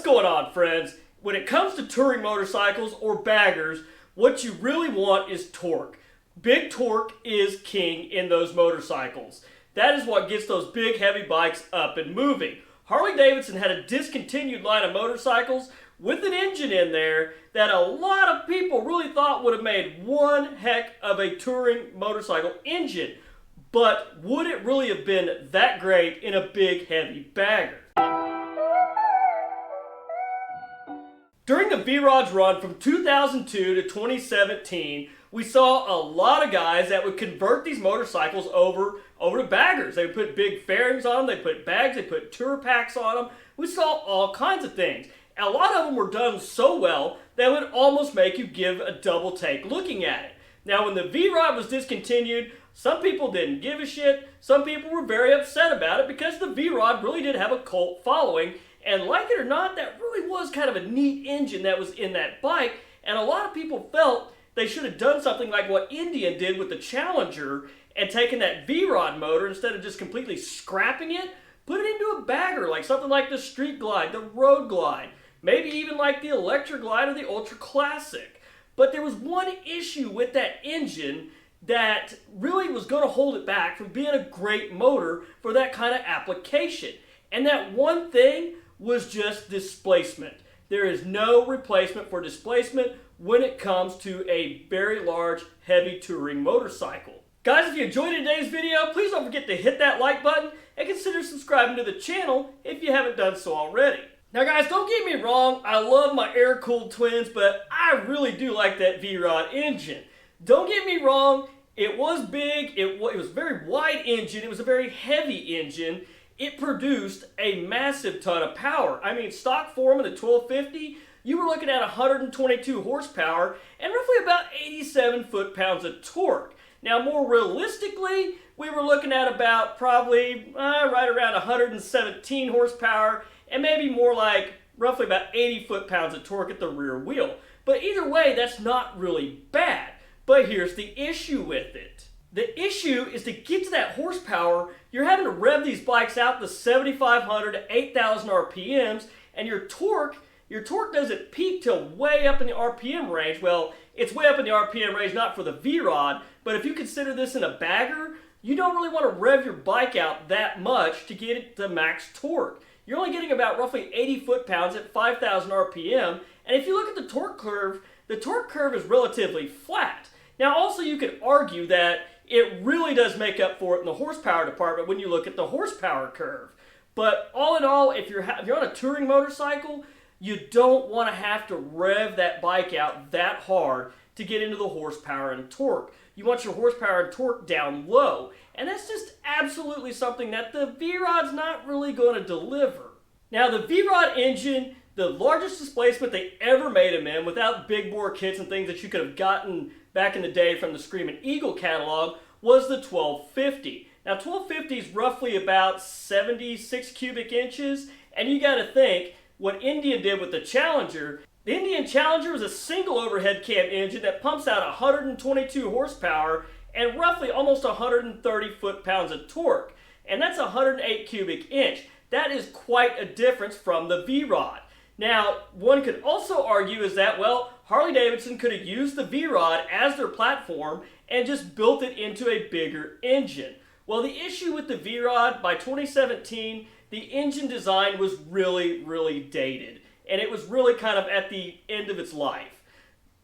going on, friends? When it comes to touring motorcycles or baggers, what you really want is torque. Big torque is king in those motorcycles. That is what gets those big heavy bikes up and moving. Harley-Davidson had a discontinued line of motorcycles with an engine in there that a lot of people really thought would have made one heck of a touring motorcycle engine. But would it really have been that great in a big heavy bagger? During the Vrod's run from 2002 to 2017, we saw a lot of guys that would convert these motorcycles over to baggers. They would put big fairings on them, they put bags, they put tour packs on them. We saw all kinds of things. And a lot of them were done so well that would almost make you give a double take looking at it. Now when the Vrod was discontinued, some people didn't give a shit. Some people were very upset about it because the Vrod really did have a cult following. And like it or not, that really was kind of a neat engine that was in that bike. And a lot of people felt they should have done something like what Indian did with the Challenger and taken that Vrod motor, instead of just completely scrapping it, put it into a bagger, like something like the Street Glide, the Road Glide, maybe even like the Electra Glide or the Ultra Classic. But there was one issue with that engine that really was going to hold it back from being a great motor for that kind of application. And that one thing was just displacement. There is no replacement for displacement when it comes to a very large, heavy touring motorcycle. Guys, if you enjoyed today's video, please don't forget to hit that like button and consider subscribing to the channel if you haven't done so already. Now guys, don't get me wrong, I love my air-cooled twins, but I really do like that Vrod engine. Don't get me wrong, it was big, it was a very wide engine, it was a very heavy engine. It produced a massive ton of power. I mean, stock form in the 1250, you were looking at 122 horsepower and roughly about 87 foot-pounds of torque. Now, more realistically, we were looking at about probably right around 117 horsepower and maybe more like roughly about 80 foot-pounds of torque at the rear wheel. But either way, that's not really bad. But here's the issue with it. The issue is to get to that horsepower, you're having to rev these bikes out to 7,500 to 8,000 RPMs, and your torque doesn't peak till way up in the RPM range. Well, it's way up in the RPM range, not for the Vrod, but if you consider this in a bagger, you don't really want to rev your bike out that much to get it to max torque. You're only getting about roughly 80 foot-pounds at 5,000 RPM, and if you look at the torque curve is relatively flat. Now also you could argue that it really does make up for it in the horsepower department when you look at the horsepower curve. But all in all, if you're on a touring motorcycle, you don't want to have to rev that bike out that hard to get into the horsepower and torque. You want your horsepower and torque down low. And that's just absolutely something that the Vrod's not really going to deliver. Now the Vrod engine, the largest displacement they ever made them in without big bore kits and things that you could have gotten back in the day from the Screamin Eagle catalog, was the 1250. Now 1250 is roughly about 76 cubic inches, and you got to think what Indian did with the Challenger. The Indian Challenger was a single overhead cam engine that pumps out 122 horsepower and roughly almost 130 foot-pounds of torque, and that's 108 cubic inch. That is quite a difference from the Vrod. Now, one could also argue is that, well, Harley-Davidson could have used the Vrod as their platform and just built it into a bigger engine. Well, the issue with the Vrod, by 2017, the engine design was really, really dated. And it was really kind of at the end of its life.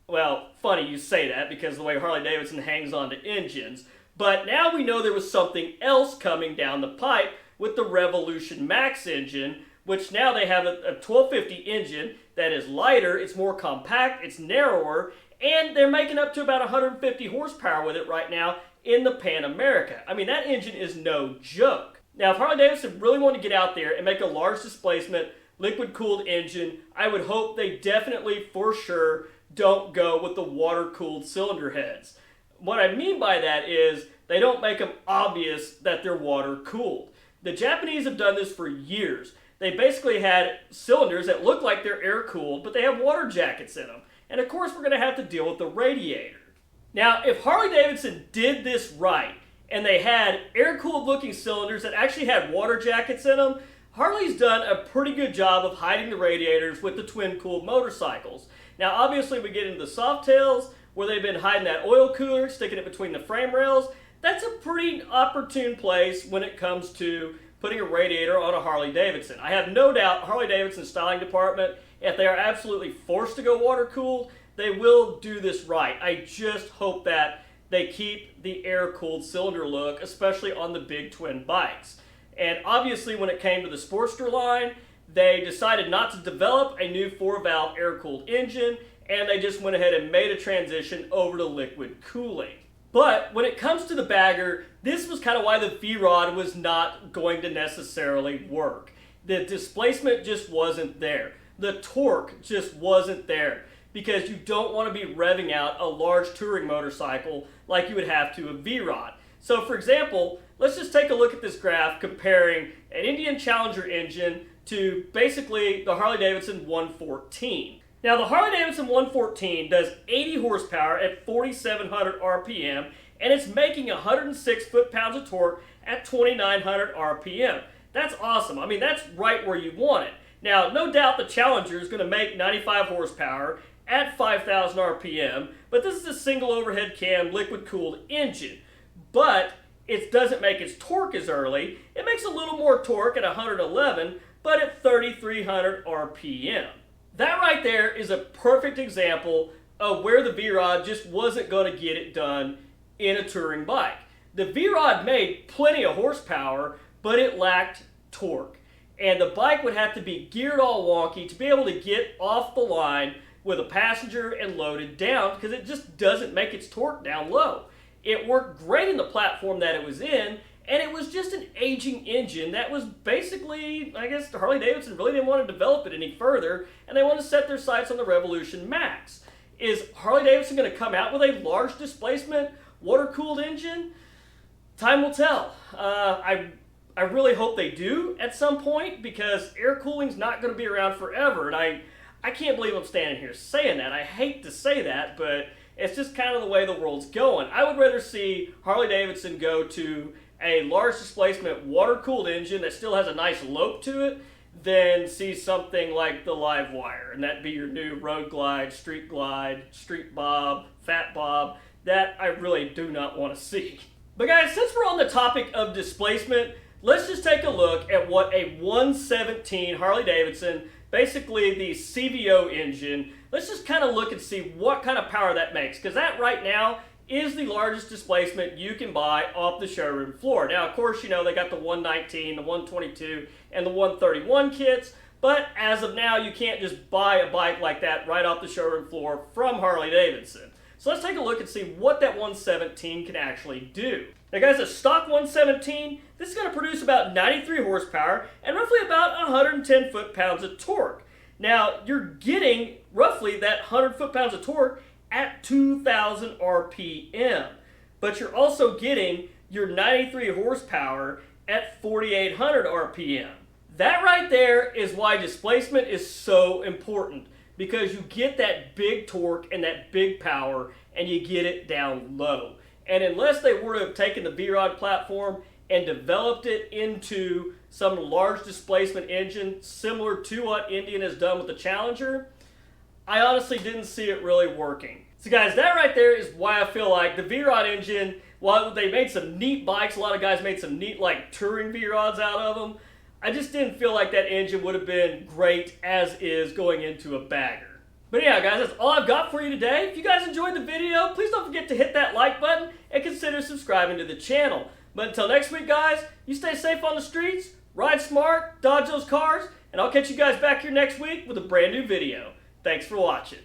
Well, funny you say that because of the way Harley-Davidson hangs on to engines. But now we know there was something else coming down the pipe with the Revolution Max engine, which now they have a 1250 engine that is lighter, it's more compact, it's narrower, and they're making up to about 150 horsepower with it right now in the Pan America. I mean, that engine is no joke. Now, if Harley-Davidson really wanted to get out there and make a large displacement, liquid-cooled engine, I would hope they definitely, for sure, don't go with the water-cooled cylinder heads. What I mean by that is they don't make them obvious that they're water-cooled. The Japanese have done this for years. They basically had cylinders that look like they're air-cooled, but they have water jackets in them. And of course, we're going to have to deal with the radiator. Now, if Harley-Davidson did this right, and they had air-cooled looking cylinders that actually had water jackets in them, Harley's done a pretty good job of hiding the radiators with the twin-cooled motorcycles. Now obviously we get into the soft tails where they've been hiding that oil cooler, sticking it between the frame rails. That's a pretty opportune place when it comes to putting a radiator on a Harley-Davidson. I have no doubt Harley-Davidson's styling department, if they are absolutely forced to go water-cooled, they will do this right. I just hope that they keep the air-cooled cylinder look, especially on the big twin bikes. And obviously when it came to the Sportster line, they decided not to develop a new 4-valve air-cooled engine, and they just went ahead and made a transition over to liquid cooling. But when it comes to the bagger, this was kind of why the Vrod was not going to necessarily work. The displacement just wasn't there. The torque just wasn't there, because you don't want to be revving out a large touring motorcycle like you would have to a Vrod. So for example, let's just take a look at this graph comparing an Indian Challenger engine to basically the Harley-Davidson 114. Now the Harley-Davidson 114 does 80 horsepower at 4,700 RPM, and it's making 106 foot-pounds of torque at 2,900 RPM. That's awesome. I mean, that's right where you want it. Now, no doubt the Challenger is going to make 95 horsepower at 5,000 RPM, but this is a single overhead cam liquid-cooled engine. But it doesn't make its torque as early. It makes a little more torque at 111, but at 3,300 RPM. That right there is a perfect example of where the Vrod just wasn't going to get it done in a touring bike. The Vrod made plenty of horsepower, but it lacked torque. And the bike would have to be geared all wonky to be able to get off the line with a passenger and loaded down, because it just doesn't make its torque down low. It worked great in the platform that it was in, and it was just an aging engine that was basically, I guess Harley-Davidson really didn't want to develop it any further, and they wanted to set their sights on the Revolution Max. Is Harley-Davidson going to come out with a large displacement, water-cooled engine? Time will tell. I really hope they do at some point, because air cooling's not going to be around forever, and I can't believe I'm standing here saying that. I hate to say that, but it's just kind of the way the world's going. I would rather see Harley-Davidson go to a large displacement water-cooled engine that still has a nice lope to it than see something like the Livewire, and that'd be your new Road Glide, Street Bob, Fat Bob. That I really do not want to see. But guys, since we're on the topic of displacement, let's just take a look at what a 117 Harley-Davidson, basically the CVO engine, let's just kind of look and see what kind of power that makes, because that right now is the largest displacement you can buy off the showroom floor. Now, of course, you know, they got the 119, the 122, and the 131 kits, but as of now, you can't just buy a bike like that right off the showroom floor from Harley-Davidson. So let's take a look and see what that 117 can actually do. Now guys, a stock 117, this is going to produce about 93 horsepower and roughly about 110 foot-pounds of torque. Now, you're getting roughly that 100 foot-pounds of torque at 2,000 RPM. But you're also getting your 93 horsepower at 4,800 RPM. That right there is why displacement is so important, because you get that big torque and that big power, and you get it down low. And unless they were to have taken the Vrod platform and developed it into some large displacement engine similar to what Indian has done with the Challenger, I honestly didn't see it really working. So guys, that right there is why I feel like the Vrod engine, while they made some neat bikes, a lot of guys made some neat like touring Vrods out of them, I just didn't feel like that engine would have been great as is going into a bagger. But yeah, guys, that's all I've got for you today. If you guys enjoyed the video, please don't forget to hit that like button and consider subscribing to the channel. But until next week, guys, you stay safe on the streets, ride smart, dodge those cars, and I'll catch you guys back here next week with a brand new video. Thanks for watching.